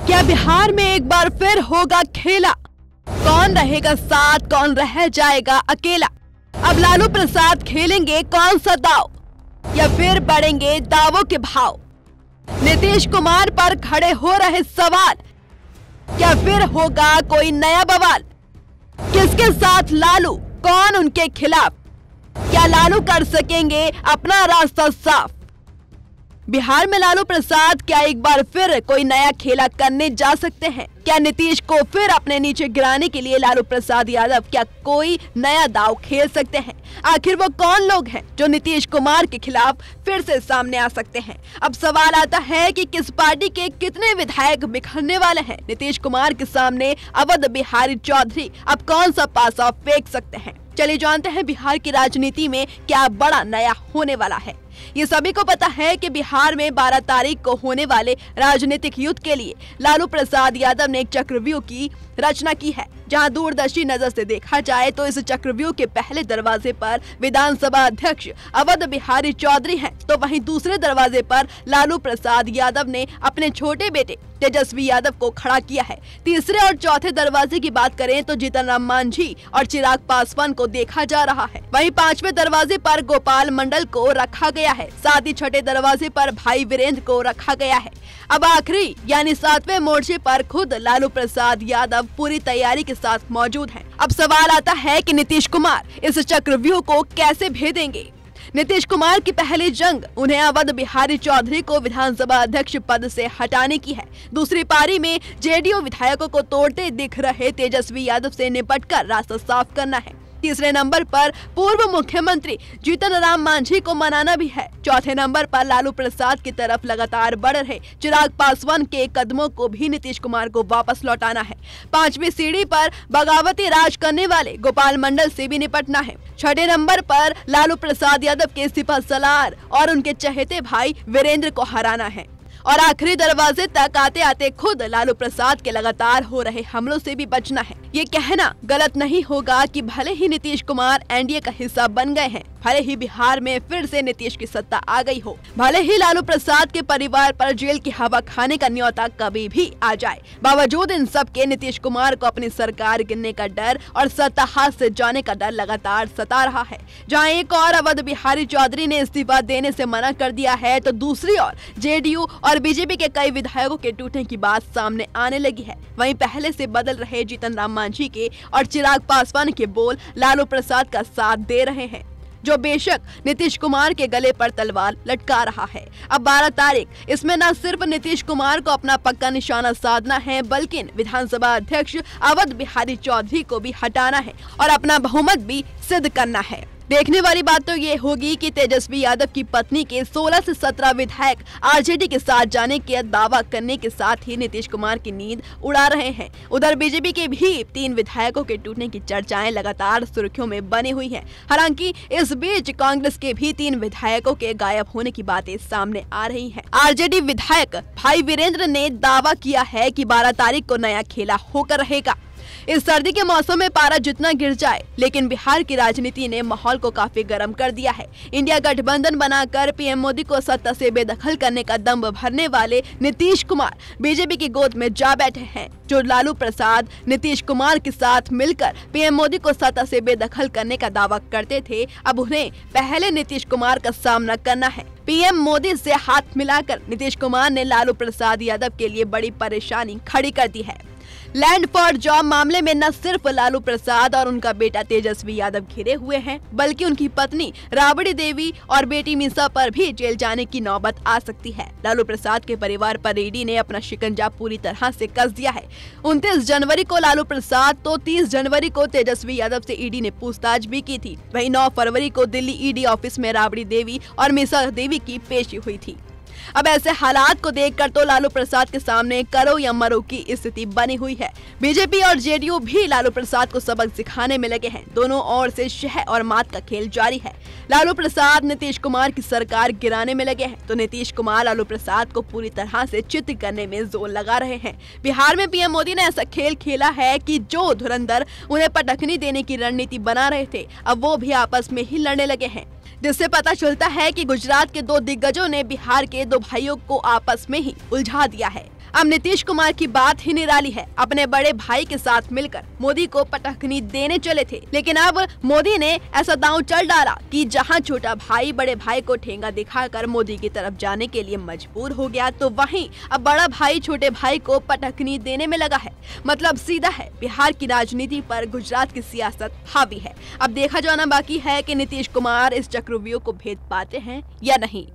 क्या बिहार में एक बार फिर होगा खेला? कौन रहेगा साथ, कौन रह जाएगा अकेला? अब लालू प्रसाद खेलेंगे कौन सा दाव, या फिर बढ़ेंगे दावों के भाव? नीतीश कुमार पर खड़े हो रहे सवाल, क्या फिर होगा कोई नया बवाल? किसके साथ लालू, कौन उनके खिलाफ? क्या लालू कर सकेंगे अपना रास्ता साफ? बिहार में लालू प्रसाद क्या एक बार फिर कोई नया खेला करने जा सकते हैं? क्या नीतीश को फिर अपने नीचे गिराने के लिए लालू प्रसाद यादव क्या कोई नया दांव खेल सकते हैं? आखिर वो कौन लोग हैं जो नीतीश कुमार के खिलाफ फिर से सामने आ सकते हैं? अब सवाल आता है कि किस पार्टी के कितने विधायक बिखरने वाले हैं? नीतीश कुमार के सामने अवध बिहारी चौधरी अब कौन सा पासा फेंक सकते हैं? चलिए जानते हैं बिहार की राजनीति में क्या बड़ा नया होने वाला है। ये सभी को पता है कि बिहार में 12 तारीख को होने वाले राजनीतिक युद्ध के लिए लालू प्रसाद यादव ने एक चक्रव्यूह की रचना की है। जहां दूरदर्शी नजर से देखा जाए तो इस चक्रव्यूह के पहले दरवाजे पर विधानसभा अध्यक्ष अवध बिहारी चौधरी हैं, तो वहीं दूसरे दरवाजे पर लालू प्रसाद यादव ने अपने छोटे बेटे तेजस्वी यादव को खड़ा किया है। तीसरे और चौथे दरवाजे की बात करें तो जीतन राम मांझी और चिराग पासवान को देखा जा रहा है। वहीं पांचवें दरवाजे पर गोपाल मंडल को रखा गया है। साथ ही छठे दरवाजे पर भाई वीरेंद्र को रखा गया है। अब आखिरी यानी 7वें मोर्चे पर खुद लालू प्रसाद यादव पूरी तैयारी के साथ मौजूद हैं। अब सवाल आता है कि नीतीश कुमार इस चक्रव्यूह को कैसे भेदेंगे? नीतीश कुमार की पहली जंग उन्हें अवध बिहारी चौधरी को विधानसभा अध्यक्ष पद से हटाने की है। दूसरी पारी में जेडीयू विधायकों को तोड़ते दिख रहे तेजस्वी यादव से निपटकर रास्ता साफ करना है। तीसरे नंबर पर पूर्व मुख्यमंत्री जीतन राम मांझी को मनाना भी है। चौथे नंबर पर लालू प्रसाद की तरफ लगातार बढ़ रहे चिराग पासवान के कदमों को भी नीतीश कुमार को वापस लौटाना है। पांचवी सीढ़ी पर बगावती राज करने वाले गोपाल मंडल से भी निपटना है। छठे नंबर पर लालू प्रसाद यादव के सिपह सलार और उनके चहेते भाई वीरेंद्र को हराना है। और आखिरी दरवाजे तक आते आते खुद लालू प्रसाद के लगातार हो रहे हमलों से भी बचना है। ये कहना गलत नहीं होगा कि भले ही नीतीश कुमार एनडीए का हिस्सा बन गए हैं, भले ही बिहार में फिर से नीतीश की सत्ता आ गई हो, भले ही लालू प्रसाद के परिवार पर जेल की हवा खाने का न्योता कभी भी आ जाए, बावजूद इन सब के नीतीश कुमार को अपनी सरकार गिरने का डर और सत्ता हाथ से जाने का डर लगातार सता रहा है। जहाँ एक और अवध बिहारी चौधरी ने इस्तीफा देने से मना कर दिया है, तो दूसरी ओर जेडीयू और बीजेपी के कई विधायकों के टूटने की बात सामने आने लगी है। वहीं पहले से बदल रहे जीतन राम मांझी के और चिराग पासवान के बोल लालू प्रसाद का साथ दे रहे हैं, जो बेशक नीतीश कुमार के गले पर तलवार लटका रहा है। अब 12 तारीख, इसमें न सिर्फ नीतीश कुमार को अपना पक्का निशाना साधना है, बल्कि विधानसभा अध्यक्ष अवध बिहारी चौधरी को भी हटाना है और अपना बहुमत भी सिद्ध करना है। देखने वाली बात तो ये होगी कि तेजस्वी यादव की पत्नी के 16 से 17 विधायक आरजेडी के साथ जाने के दावा करने के साथ ही नीतीश कुमार की नींद उड़ा रहे हैं। उधर बीजेपी के भी 3 विधायकों के टूटने की चर्चाएं लगातार सुर्खियों में बनी हुई हैं। हालांकि इस बीच कांग्रेस के भी 3 विधायकों के गायब होने की बातें सामने आ रही है। आरजेडी विधायक भाई वीरेंद्र ने दावा किया है कि 12 तारीख को नया खेला होकर रहेगा। इस सर्दी के मौसम में पारा जितना गिर जाए, लेकिन बिहार की राजनीति ने माहौल को काफी गर्म कर दिया है। इंडिया गठबंधन बनाकर पीएम मोदी को सत्ता से बेदखल करने का दम भरने वाले नीतीश कुमार बीजेपी की गोद में जा बैठे हैं। जो लालू प्रसाद नीतीश कुमार के साथ मिलकर पीएम मोदी को सत्ता से बेदखल करने का दावा करते थे, अब उन्हें पहले नीतीश कुमार का सामना करना है। पीएम मोदी से हाथ मिलाकर नीतीश कुमार ने लालू प्रसाद यादव के लिए बड़ी परेशानी खड़ी कर दी है। लैंड फॉर जॉब मामले में न सिर्फ लालू प्रसाद और उनका बेटा तेजस्वी यादव घिरे हुए हैं, बल्कि उनकी पत्नी राबड़ी देवी और बेटी मीसा पर भी जेल जाने की नौबत आ सकती है। लालू प्रसाद के परिवार पर ईडी ने अपना शिकंजा पूरी तरह से कस दिया है। 29 जनवरी को लालू प्रसाद तो 30 जनवरी को तेजस्वी यादव से ईडी ने पूछताछ भी की थी। वहीं 9 फरवरी को दिल्ली ईडी ऑफिस में राबड़ी देवी और मीसा देवी की पेशी हुई थी। अब ऐसे हालात को देखकर तो लालू प्रसाद के सामने करो या मरो की स्थिति बनी हुई है। बीजेपी और जेडीयू भी लालू प्रसाद को सबक सिखाने में लगे हैं। दोनों ओर से शह और मात का खेल जारी है। लालू प्रसाद नीतीश कुमार की सरकार गिराने में लगे हैं, तो नीतीश कुमार लालू प्रसाद को पूरी तरह से चित करने में जोर लगा रहे हैं। बिहार में पीएम मोदी ने ऐसा खेल खेला है कि जो धुरंधर उन्हें पटखनी देने की रणनीति बना रहे थे, अब वो भी आपस में ही लड़ने लगे हैं, जिससे पता चलता है कि गुजरात के 2 दिग्गजों ने बिहार के 2 भाइयों को आपस में ही उलझा दिया है। अब नीतीश कुमार की बात ही निराली है। अपने बड़े भाई के साथ मिलकर मोदी को पटखनी देने चले थे, लेकिन अब मोदी ने ऐसा दांव चल डाला कि जहां छोटा भाई बड़े भाई को ठेंगा दिखाकर मोदी की तरफ जाने के लिए मजबूर हो गया, तो वहीं अब बड़ा भाई छोटे भाई को पटखनी देने में लगा है। मतलब सीधा है, बिहार की राजनीति पर गुजरात की सियासत हावी है। अब देखा जाना बाकी है कि नीतीश कुमार इस चक्रव्यूह को भेद पाते हैं या नहीं।